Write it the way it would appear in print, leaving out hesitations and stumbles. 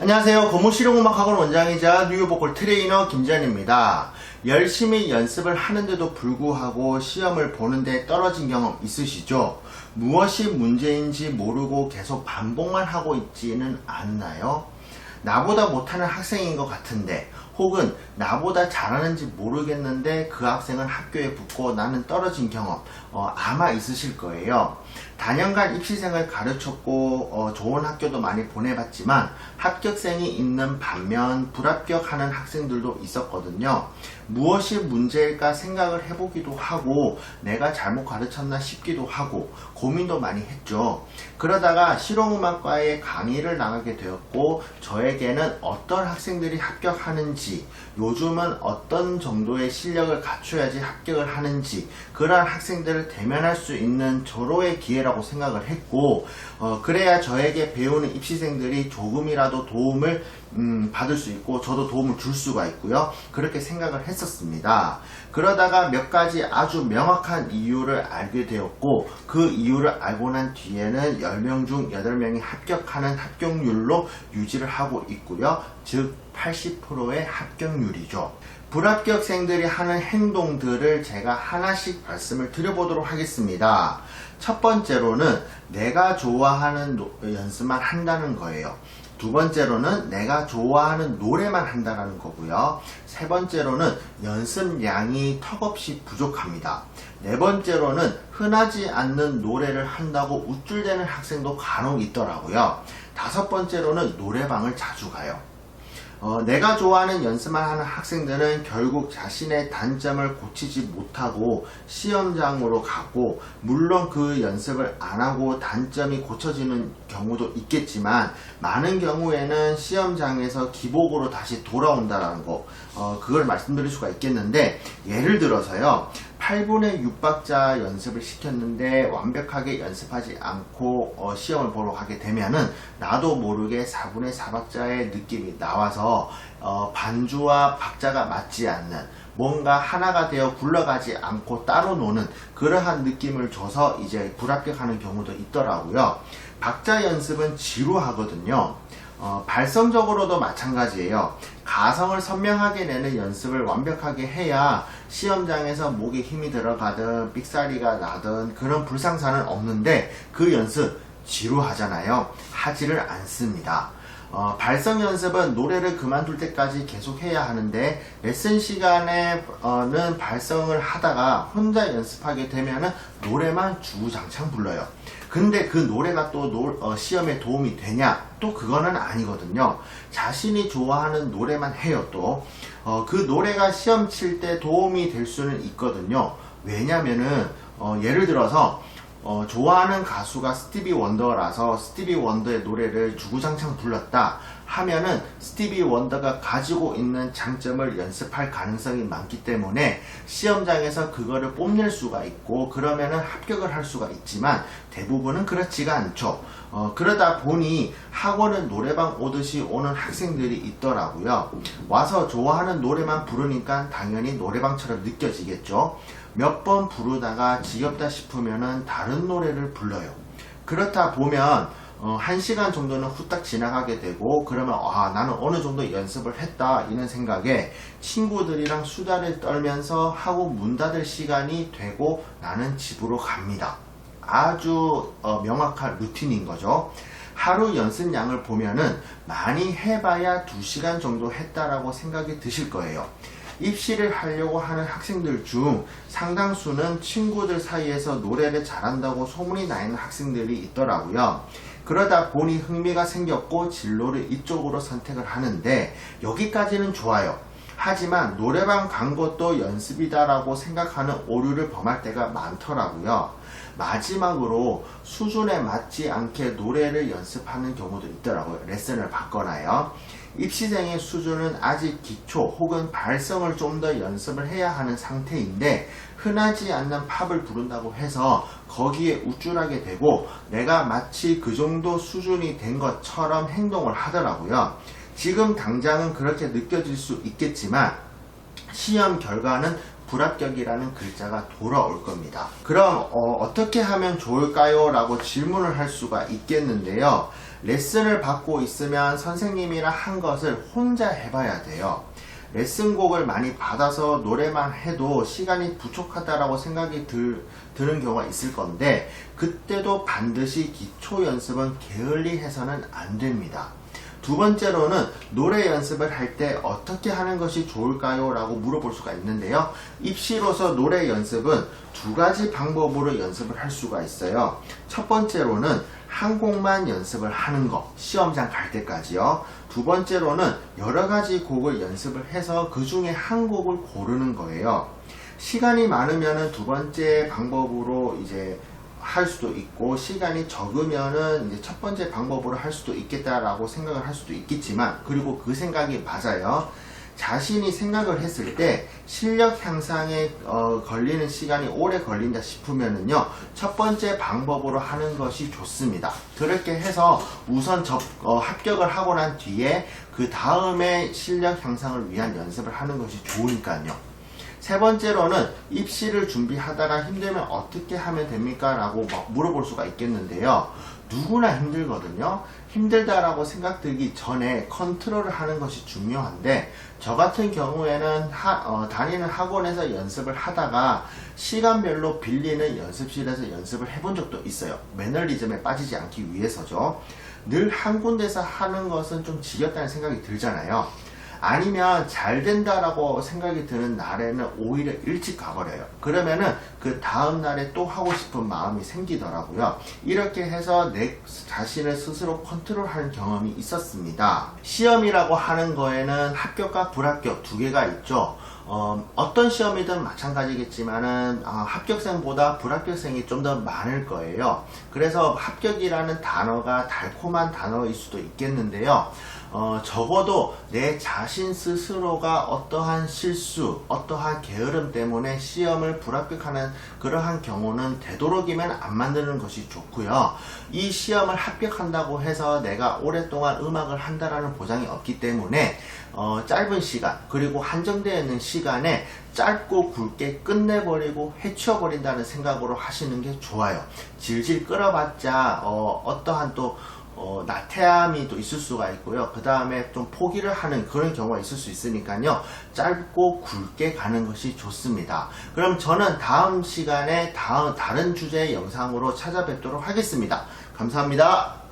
안녕하세요. 고무실용음악학원 원장이자 뉴보컬 트레이너 김재현입니다. 열심히 연습을 하는데도 불구하고 시험을 보는데 떨어진 경험 있으시죠? 무엇이 문제인지 모르고 계속 반복만 하고 있지는 않나요? 나보다 못하는 학생인 것 같은데, 혹은 나보다 잘하는지 모르겠는데 그 학생은 학교에 붙고 나는 떨어진 경험 아마 있으실 거예요. 다년간 입시생을 가르쳤고 좋은 학교도 많이 보내봤지만 합격생이 있는 반면 불합격하는 학생들도 있었거든요. 무엇이 문제일까 생각을 해보기도 하고 내가 잘못 가르쳤나 싶기도 하고 고민도 많이 했죠. 그러다가 실용음악과에 강의를 나가게 되었고 저에게는 어떤 학생들이 합격하는지, 요즘은 어떤 정도의 실력을 갖춰야지 합격을 하는지, 그러한 학생들을 대면할 수 있는 절호의 기회라고 생각을 했고, 그래야 저에게 배우는 입시생들이 조금이라도 도움을 받을 수 있고 저도 도움을 줄 수가 있고요. 그렇게 생각을 했었습니다. 그러다가 몇 가지 아주 명확한 이유를 알게 되었고, 그 이유를 알고 난 뒤에는 10명 중 8명이 합격하는 합격률로 유지를 하고 있고요. 즉 80%의 합격률이죠. 불합격생들이 하는 행동들을 제가 하나씩 말씀을 드려보도록 하겠습니다. 첫 번째로는 내가 좋아하는 연습만 한다는 거예요. 두 번째로는 내가 좋아하는 노래만 한다는 거고요. 세 번째로는 연습량이 턱없이 부족합니다. 네 번째로는 흔하지 않는 노래를 한다고 우쭐대는 학생도 간혹 있더라고요. 다섯 번째로는 노래방을 자주 가요. 내가 좋아하는 연습만 하는 학생들은 결국 자신의 단점을 고치지 못하고 시험장으로 가고, 물론 그 연습을 안 하고 단점이 고쳐지는 경우도 있겠지만 많은 경우에는 시험장에서 기복으로 다시 돌아온다는 거, 그걸 말씀드릴 수가 있겠는데, 예를 들어서요, 8분의 6박자 연습을 시켰는데 완벽하게 연습하지 않고 시험을 보러 가게 되면은 나도 모르게 4분의 4박자의 느낌이 나와서 반주와 박자가 맞지 않는, 뭔가 하나가 되어 굴러가지 않고 따로 노는 그러한 느낌을 줘서 이제 불합격하는 경우도 있더라고요. 박자 연습은 지루하거든요. 발성적으로도 마찬가지예요. 가성을 선명하게 내는 연습을 완벽하게 해야 시험장에서 목에 힘이 들어가든 삑사리가 나든 그런 불상사는 없는데, 그 연습 지루하잖아요. 하지를 않습니다. 발성 연습은 노래를 그만둘 때까지 계속 해야 하는데, 레슨 시간에는 발성을 하다가 혼자 연습하게 되면은 노래만 주구장창 불러요. 근데 그 노래가 또 시험에 도움이 되냐? 또 그거는 아니거든요. 자신이 좋아하는 노래만 해요. 또 그 노래가 시험 칠 때 도움이 될 수는 있거든요. 왜냐면은 예를 들어서 좋아하는 가수가 스티비 원더라서 스티비 원더의 노래를 주구장창 불렀다 하면은 스티비 원더가 가지고 있는 장점을 연습할 가능성이 많기 때문에 시험장에서 그거를 뽐낼 수가 있고, 그러면은 합격을 할 수가 있지만 대부분은 그렇지가 않죠. 그러다 보니 학원은 노래방 오듯이 오는 학생들이 있더라고요. 와서 좋아하는 노래만 부르니까 당연히 노래방처럼 느껴지겠죠. 몇 번 부르다가 지겹다 싶으면은 다른 노래를 불러요. 그렇다 보면 1시간 정도는 후딱 지나가게 되고, 그러면 나는 어느 정도 연습을 했다 이런 생각에 친구들이랑 수다를 떨면서 하고 문 닫을 시간이 되고 나는 집으로 갑니다. 아주 명확한 루틴인 거죠. 하루 연습량을 보면은 많이 해봐야 2시간 정도 했다라고 생각이 드실 거예요. 입시를 하려고 하는 학생들 중 상당수는 친구들 사이에서 노래를 잘한다고 소문이 나 있는 학생들이 있더라고요. 그러다 보니 흥미가 생겼고 진로를 이쪽으로 선택을 하는데, 여기까지는 좋아요. 하지만 노래방 간 것도 연습이다라고 생각하는 오류를 범할 때가 많더라고요. 마지막으로 수준에 맞지 않게 노래를 연습하는 경우도 있더라고요. 레슨을 받거나요. 입시생의 수준은 아직 기초 혹은 발성을 좀 더 연습을 해야 하는 상태인데, 흔하지 않는 팝을 부른다고 해서 거기에 우쭐하게 되고 내가 마치 그 정도 수준이 된 것처럼 행동을 하더라고요. 지금 당장은 그렇게 느껴질 수 있겠지만 시험 결과는 불합격이라는 글자가 돌아올 겁니다. 그럼 어떻게 하면 좋을까요? 라고 질문을 할 수가 있겠는데요. 레슨을 받고 있으면 선생님이랑 한 것을 혼자 해봐야 돼요. 레슨곡을 많이 받아서 노래만 해도 시간이 부족하다라고 생각이 드는 경우가 있을 건데, 그때도 반드시 기초 연습은 게을리 해서는 안 됩니다. 두 번째로는 노래 연습을 할 때 어떻게 하는 것이 좋을까요? 라고 물어볼 수가 있는데요. 입시로서 노래 연습은 두 가지 방법으로 연습을 할 수가 있어요. 첫 번째로는 한 곡만 연습을 하는 거, 시험장 갈 때까지요. 두 번째로는 여러 가지 곡을 연습을 해서 그 중에 한 곡을 고르는 거예요. 시간이 많으면은 두 번째 방법으로 이제 할 수도 있고, 시간이 적으면은 이제 첫 번째 방법으로 할 수도 있겠다라고 생각을 할 수도 있겠지만, 그리고 그 생각이 맞아요. 자신이 생각을 했을 때 실력 향상에 걸리는 시간이 오래 걸린다 싶으면은요, 첫 번째 방법으로 하는 것이 좋습니다. 그렇게 해서 우선 합격을 하고 난 뒤에 그 다음에 실력 향상을 위한 연습을 하는 것이 좋으니까요. 세 번째로는 입시를 준비하다가 힘들면 어떻게 하면 됩니까? 라고 물어볼 수가 있겠는데요. 누구나 힘들거든요. 힘들다라고 생각 들기 전에 컨트롤을 하는 것이 중요한데, 저 같은 경우에는 다니는 학원에서 연습을 하다가 시간별로 빌리는 연습실에서 연습을 해본 적도 있어요. 매너리즘에 빠지지 않기 위해서죠. 늘 한 군데서 하는 것은 좀 지겹다는 생각이 들잖아요. 아니면 잘 된다라고 생각이 드는 날에는 오히려 일찍 가버려요. 그러면은 그 다음 날에 또 하고 싶은 마음이 생기더라고요. 이렇게 해서 내 자신을 스스로 컨트롤하는 경험이 있었습니다. 시험이라고 하는 거에는 합격과 불합격 두 개가 있죠. 어떤 시험이든 마찬가지겠지만은 합격생보다 불합격생이 좀 더 많을 거예요. 그래서 합격이라는 단어가 달콤한 단어일 수도 있겠는데요. 적어도 내 자신 스스로가 어떠한 실수, 어떠한 게으름 때문에 시험을 불합격하는 그러한 경우는 되도록이면 안 만드는 것이 좋고요. 이 시험을 합격한다고 해서 내가 오랫동안 음악을 한다라는 보장이 없기 때문에 짧은 시간, 그리고 한정되어 있는 시간에 짧고 굵게 끝내버리고 해치워버린다는 생각으로 하시는 게 좋아요. 질질 끌어봤자 어떠한 또 나태함이 또 있을 수가 있고요. 그 다음에 좀 포기를 하는 그런 경우가 있을 수 있으니까요. 짧고 굵게 가는 것이 좋습니다. 그럼 저는 다음 시간에 다른 주제의 영상으로 찾아뵙도록 하겠습니다. 감사합니다.